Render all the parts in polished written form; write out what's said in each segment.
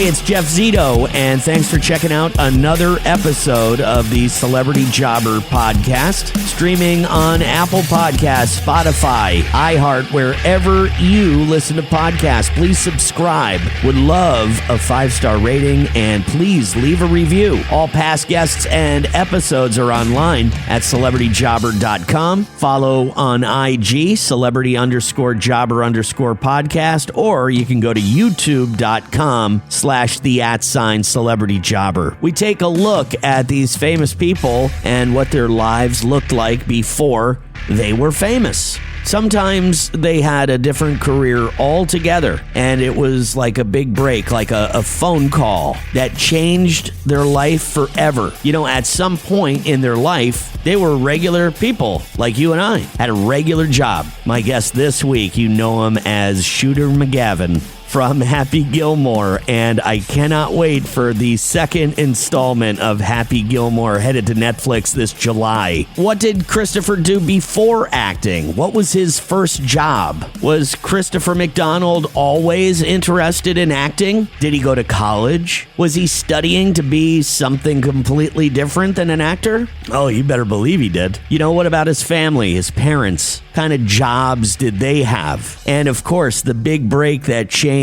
Hey, it's Jeff Zito, and thanks for checking out another episode of the Celebrity Jobber podcast, streaming on Apple Podcasts, Spotify, iHeart, wherever you listen to podcasts. Please subscribe. Would love a 5-star rating, and please leave a review. All past guests and episodes are online at celebrityjobber.com. Follow on IG, celebrity_jobber_podcast, or you can go to youtube.com/the@celebrity jobber. We take a look at these famous people and what their lives looked like before they were famous. Sometimes they had a different career altogether, and it was like a big break, like a phone call that changed their life forever. You know, at some point in their life, they were regular people like you and I, had a regular job. My guest this week, you know him as Shooter McGavin from Happy Gilmore, and I cannot wait for the second installment of Happy Gilmore headed to Netflix this July. What did Christopher do before acting? What was his first job? Was Christopher McDonald always interested in acting? Did he go to college? Was he studying to be something completely different than an actor? Oh, you better believe he did. You know, what about his family, his parents? What kind of jobs did they have? And of course, the big break that changed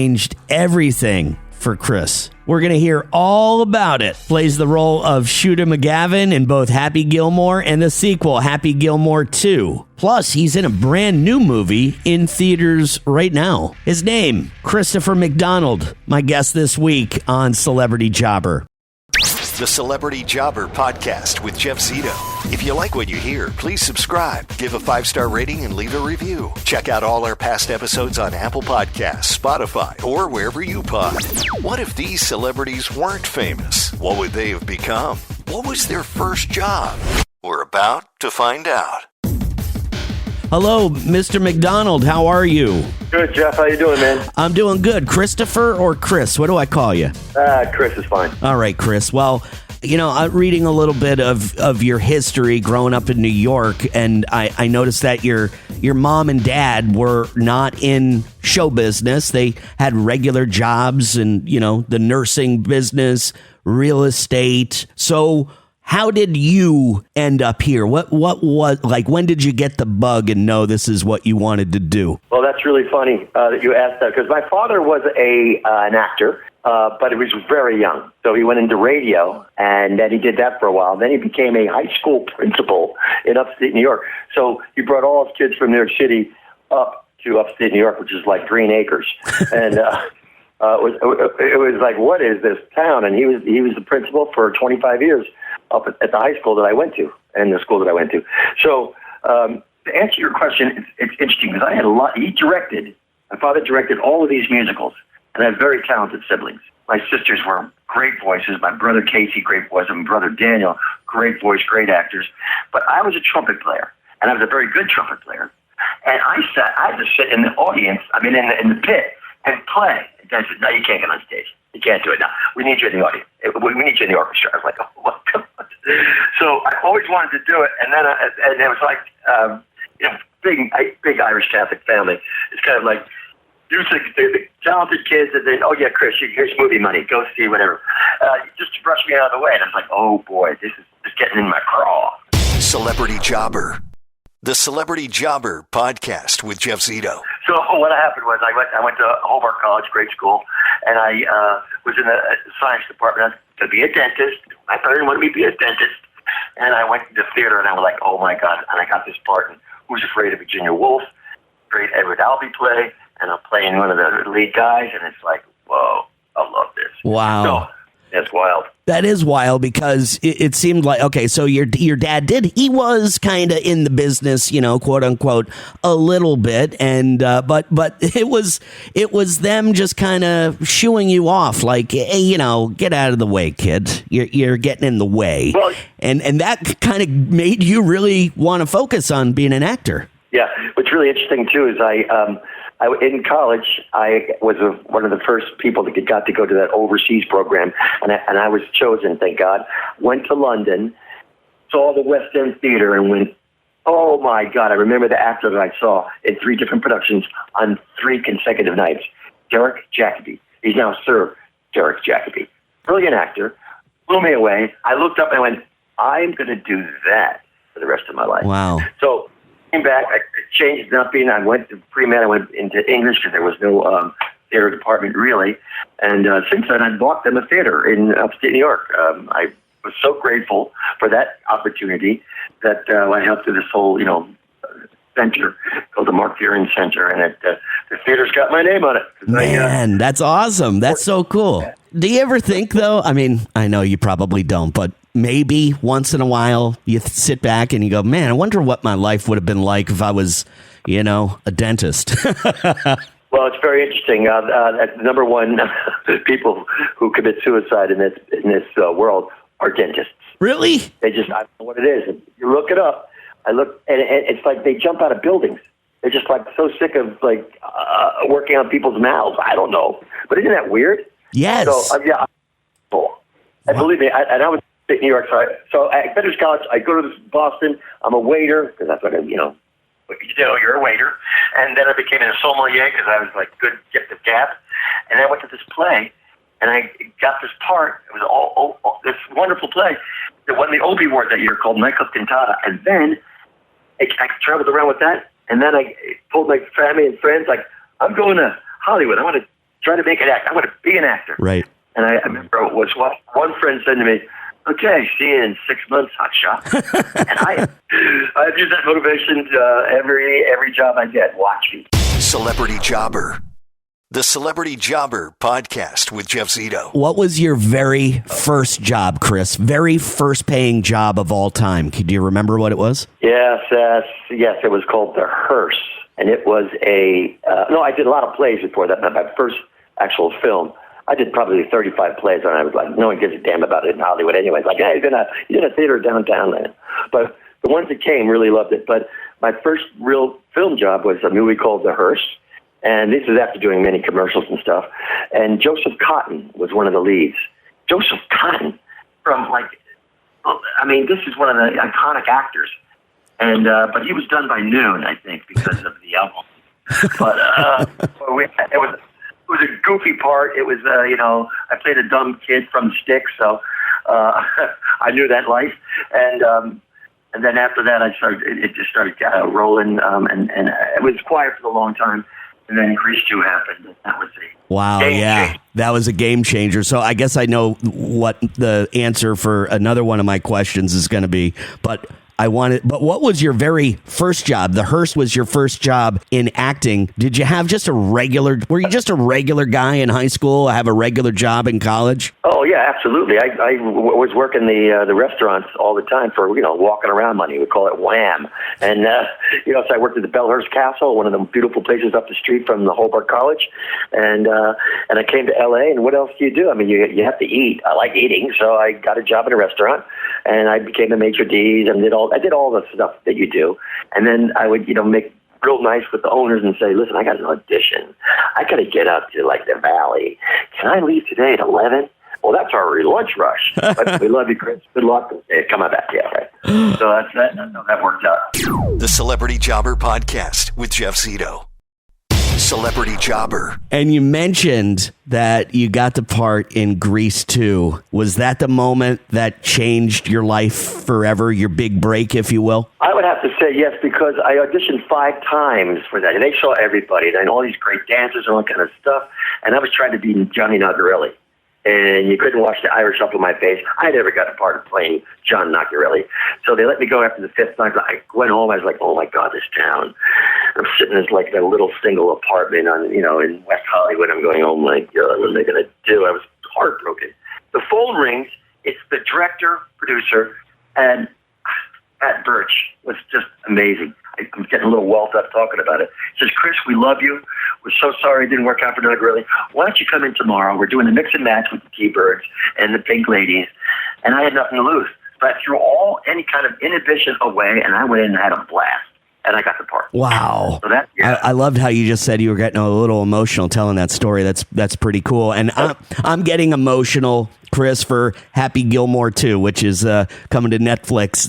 everything for Chris. We're going to hear all about it. Plays the role of Shooter McGavin in both Happy Gilmore and the sequel, Happy Gilmore 2. Plus, he's in a brand new movie in theaters right now. His name, Christopher McDonald, my guest this week on Celebrity Jobber. The Celebrity Jobber podcast with Jeff Zito. If you like what you hear, please subscribe, give a 5-star rating, and leave a review. Check out all our past episodes on Apple Podcasts, Spotify, or wherever you pod. What if these celebrities weren't famous? What would they have become? What was their first job? We're about to find out. Hello, Mr. McDonald. How are you? Good, Jeff. How you doing, man? I'm doing good. Christopher or Chris? What do I call you? Chris is fine. All right, Chris. Well, you know, I'm reading a little bit of your history growing up in New York, and I noticed that your mom and dad were not in show business. They had regular jobs and, you know, the nursing business, real estate. So how did you end up here? What was, like, when did you get the bug and know this is what you wanted to do? Well, that's really funny that you asked that, because my father was an actor, but he was very young. So he went into radio, and then he did that for a while. Then he became a high school principal in upstate New York. So he brought all his kids from New York City up to upstate New York, which is like Green Acres. And it was like, what is this town? And he was the principal for 25 years. Up at the high school that I went to and the school that I went to. So to answer your question, it's interesting because I had a lot. My father directed all of these musicals, and I had very talented siblings. My sisters were great voices. My brother Casey, great voice. And my brother Daniel, great voice, great actors. But I was a trumpet player, and I was a very good trumpet player. And I had to sit in the audience, in the pit, and play. And Dad said, "No, you can't get on stage. You can't do it now. We need you in the audience. We need you in the orchestra." I was like, "Oh, what?" So I always wanted to do it, and then and it was like, big Irish Catholic family. It's kind of like the talented kids, and then, "Oh yeah, Chris, here's movie money. Go see whatever." Just to brush me out of the way, and I was like, "Oh boy, this is getting in my craw." Celebrity Jobber. The Celebrity Jobber podcast with Jeff Zito. So what happened was I went to Hobart College, great school, and I was in the science department to be a dentist. My parents wanted me to be a dentist, and I went to the theater, and I was like, "Oh my God!" And I got this part in Who's Afraid of Virginia Woolf, great Edward Albee play, and I'm playing one of the lead guys, and it's like, whoa, I love this. Wow. So that's wild. That is wild, because it seemed like, okay, so your dad he was kind of in the business, you know, quote unquote, a little bit, and but it was them just kind of shooing you off, like, hey, you know, get out of the way, kid. You're getting in the way, well, and that kind of made you really want to focus on being an actor. Yeah, what's really interesting too is in college, I was one of the first people that got to go to that overseas program, and I was chosen, thank God. Went to London, saw the West End Theater, and went, oh my God, I remember the actor that I saw in 3 different productions on 3 consecutive nights, Derek Jacobi. He's now Sir Derek Jacobi. Brilliant actor. Blew me away. I looked up and I went, I'm going to do that for the rest of my life. Wow. So came back. I changed nothing. I went to pre-med. I went into English because there was no theater department really. And since then, I've bought them a theater in upstate New York. I was so grateful for that opportunity that I helped through this whole, center called the Mark Fearon Center, and the theater's got my name on it. Man, that's awesome. That's so cool. Do you ever think, though, I mean, I know you probably don't, but maybe once in a while you sit back and you go, man, I wonder what my life would have been like if I was, a dentist. Well, it's very interesting. Number one, people who commit suicide in this world are dentists. Really? They just, I don't know what it is. You look it up. I look, and it's like they jump out of buildings. They're just like so sick of working on people's mouths. I don't know, but isn't that weird? Yes. So yeah, and believe me, I was in New York. So at Fetters College, I go to Boston. I'm a waiter because that's what what you do. You're a waiter, and then I became a sommelier because I was like good gift of gab. And I went to this play, and I got this part. It was all this wonderful play that won the Obie Award that year called Nightclub Cantata, and then I traveled around with that, and then I told my family and friends, like, I'm going to Hollywood. I want to try to make an act. I want to be an actor. Right. And I remember it was what one friend said to me, okay, see you in 6 months, hotshot. And I've used that motivation every job I get. Watch me. Celebrity Jobber. The Celebrity Jobber podcast with Jeff Zito. What was your very first job, Chris? Very first paying job of all time. Do you remember what it was? Yes, it was called The Hearse. And it was I did a lot of plays before that. My first actual film, I did probably 35 plays, and I was like, no one gives a damn about it in Hollywood anyway. It's like, hey, you're in a theater downtown there. But the ones that came really loved it. But my first real film job was a movie called The Hearse. And this is after doing many commercials and stuff. And Joseph Cotton was one of the leads. Joseph Cotton this is one of the iconic actors. And but he was done by noon, I think, because of the album. But it was a goofy part. It was, I played a dumb kid from Sticks, so I knew that life. And then after that, it just started rolling, and it was quiet for a long time. And then Grease 2 happened. That was it. Wow, yeah. That was a game changer. So I guess I know what the answer for another one of my questions is going to be. But what was your very first job? The Hearse was your first job in acting. Were you just a regular guy in high school? Have a regular job in college? Oh, yeah, absolutely. I was working the restaurants all the time for, walking around money. We call it wham. And, so I worked at the Bellhurst Castle, one of the beautiful places up the street from the Hobart College. And I came to L.A., and what else do you do? I mean, you have to eat. I like eating, so I got a job in a restaurant, and I became a maitre d's and I did all the stuff that you do. And then I would, make real nice with the owners and say, listen, I got an audition. I got to get up to the valley. Can I leave today at 11? Well, that's our lunch rush. But we love you, Chris. Good luck. Come on back. Yeah, right. So that worked out. The Celebrity Jobber podcast with Jeff Zito. Celebrity Jobber. And you mentioned that you got the part in Grease 2. Was that the moment that changed your life forever, your big break, if you will? I would have to say yes, because I auditioned 5 times for that. And they saw everybody, and all these great dancers and all that kind of stuff. And I was trying to be Johnny Nagarelli. And you couldn't watch the Irish up in my face. I never got a part of playing John Nagarelli. So they let me go after the 5th night. I went home. I was like, oh, my God, this town. I'm sitting in a little single apartment in West Hollywood. I'm going, oh, my God, what am I going to do? I was heartbroken. The phone rings. It's the director, producer, and Pat Birch was just amazing. I'm getting a little welled up talking about it. He says, Chris, we love you. We're so sorry it didn't work out for Doug Gurley. Why don't you come in tomorrow? We're doing a mix and match with the T-Birds and the Pink Ladies. And I had nothing to lose. But I threw any kind of inhibition away, and I went in and had a blast. And I got the part. Wow. So I loved how you just said you were getting a little emotional telling that story. That's pretty cool. And I'm getting emotional, Chris, for Happy Gilmore 2, which is coming to Netflix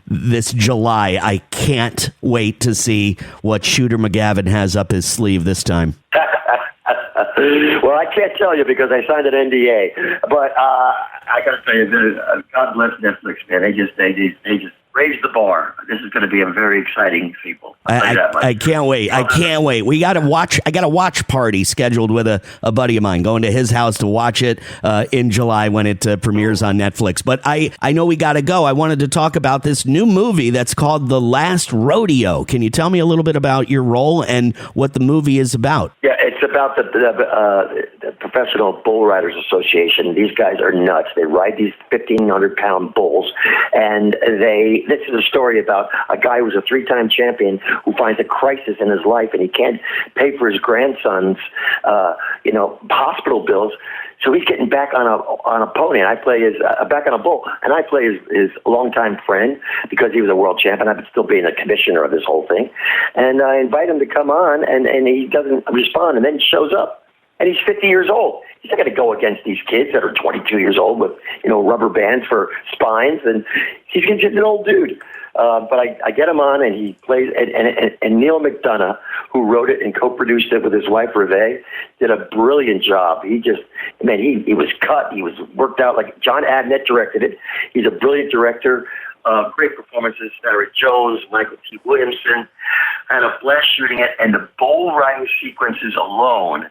this July. I can't wait to see what Shooter McGavin has up his sleeve this time. Well, I can't tell you because I signed an NDA, but I got to tell you, God bless Netflix, man. They just raised the bar. This is going to be a very exciting sequel. I can't wait. I can't wait. I got a watch party scheduled with a buddy of mine, going to his house to watch it in July when it premieres on Netflix. But I know we got to go. I wanted to talk about this new movie that's called The Last Rodeo. Can you tell me a little bit about your role and what the movie is about? Yeah, it's about the Professional Bull Riders Association. These guys are nuts. They ride these 1,500-pound bulls, and this is a story about a guy who's a 3-time champion who finds a crisis in his life, and he can't pay for his grandson's, hospital bills. So he's getting back on a pony, and I play back on a bull, and I play his longtime friend because he was a world champion. I've been still being a commissioner of this whole thing, and I invite him to come on, and he doesn't respond, and then shows up. And he's 50 years old. He's not going to go against these kids that are 22 years old with, rubber bands for spines. And he's just an old dude. But I get him on, and he plays. And Neil McDonough, who wrote it and co-produced it with his wife, Reve, did a brilliant job. He was cut. He was worked out like John Adnett directed it. He's a brilliant director. Great performances. Sarah Jones, Michael T. Williamson. I had a blast shooting it. And the bull riding sequences alone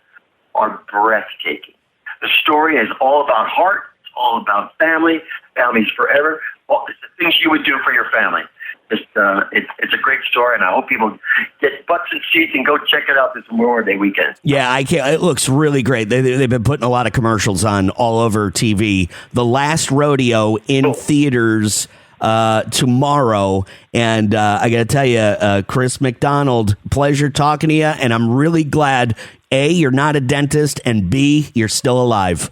are breathtaking. The story is all about heart. It's all about family. Family's forever. It's the things you would do for your family. It's a great story, and I hope people get butts and seats and go check it out this Memorial Day weekend. Yeah, I can't. It looks really great. They've been putting a lot of commercials on all over TV. The Last Rodeo in theaters tomorrow. And I got to tell you, Chris McDonald, pleasure talking to you. And I'm really glad, A, you're not a dentist, and B, you're still alive.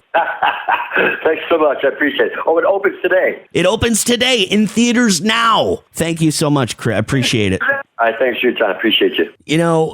Thanks so much. I appreciate it. Oh, it opens today. It opens today in theaters now. Thank you so much, Chris. I appreciate it. All right, thanks for your time. Appreciate you.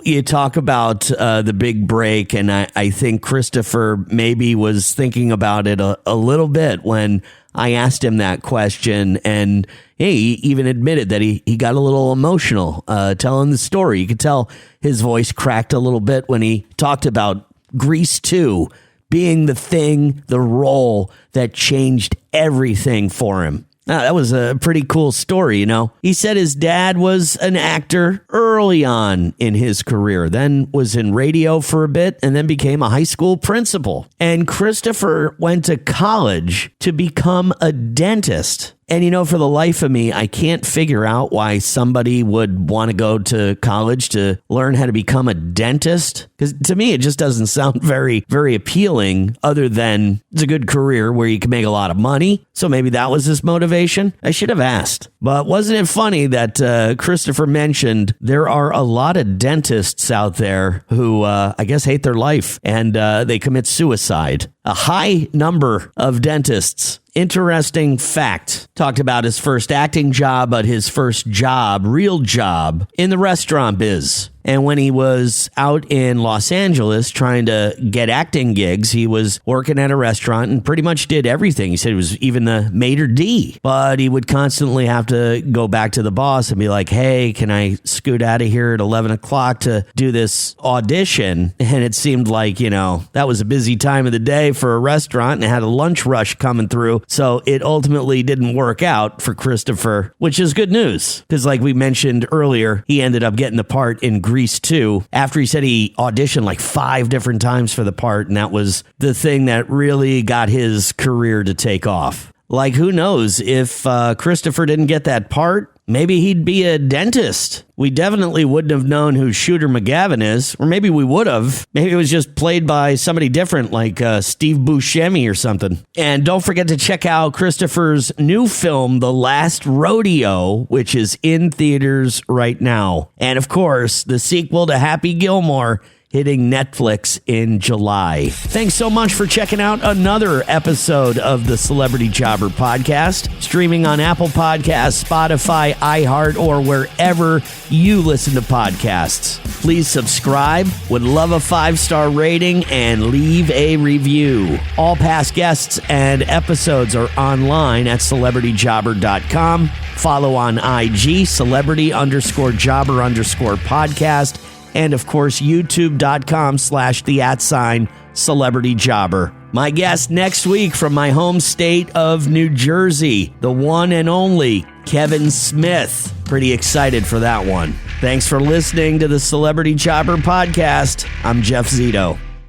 You talk about the big break, and I think Christopher maybe was thinking about it a little bit when I asked him that question, and he even admitted that he got a little emotional telling the story. You could tell his voice cracked a little bit when he talked about Grease 2 being the role that changed everything for him. That was a pretty cool story, He said his dad was an actor early on in his career, then was in radio for a bit, and then became a high school principal. And Christopher went to college to become a dentist. And, for the life of me, I can't figure out why somebody would want to go to college to learn how to become a dentist. Because to me, it just doesn't sound very, very appealing, other than it's a good career where you can make a lot of money. So maybe that was his motivation. I should have asked. But wasn't it funny that Christopher mentioned there are a lot of dentists out there who, I guess, hate their life and they commit suicide. A high number of dentists. Interesting fact. Talked about his first acting job, but his first job, real job, in the restaurant biz. And when he was out in Los Angeles trying to get acting gigs, he was working at a restaurant and pretty much did everything. He said he was even the maitre d', but he would constantly have to go back to the boss and be like, hey, can I scoot out of here at 11 o'clock to do this audition? And it seemed like, that was a busy time of the day for a restaurant, and it had a lunch rush coming through. So it ultimately didn't work out for Christopher, which is good news. Because like we mentioned earlier, he ended up getting the part in Grease 2 after he said he auditioned like 5 different times for the part. And that was the thing that really got his career to take off. Like, who knows if Christopher didn't get that part? Maybe he'd be a dentist. We definitely wouldn't have known who Shooter McGavin is, or maybe we would have. Maybe it was just played by somebody different, like Steve Buscemi or something. And don't forget to check out Christopher's new film, The Last Rodeo, which is in theaters right now. And of course, the sequel to Happy Gilmore, hitting Netflix in July. Thanks so much for checking out another episode of the Celebrity Jobber podcast, streaming on Apple Podcasts, Spotify, iHeart, or wherever you listen to podcasts. Please subscribe, would love a 5-star rating, and leave a review. All past guests and episodes are online at celebrityjobber.com. Follow on IG, celebrity_jobber_podcast. and of course, youtube.com/the@celebrityjobber. My guest next week from my home state of New Jersey, the one and only Kevin Smith. Pretty excited for that one. Thanks for listening to the Celebrity Jobber podcast. I'm Jeff Zito.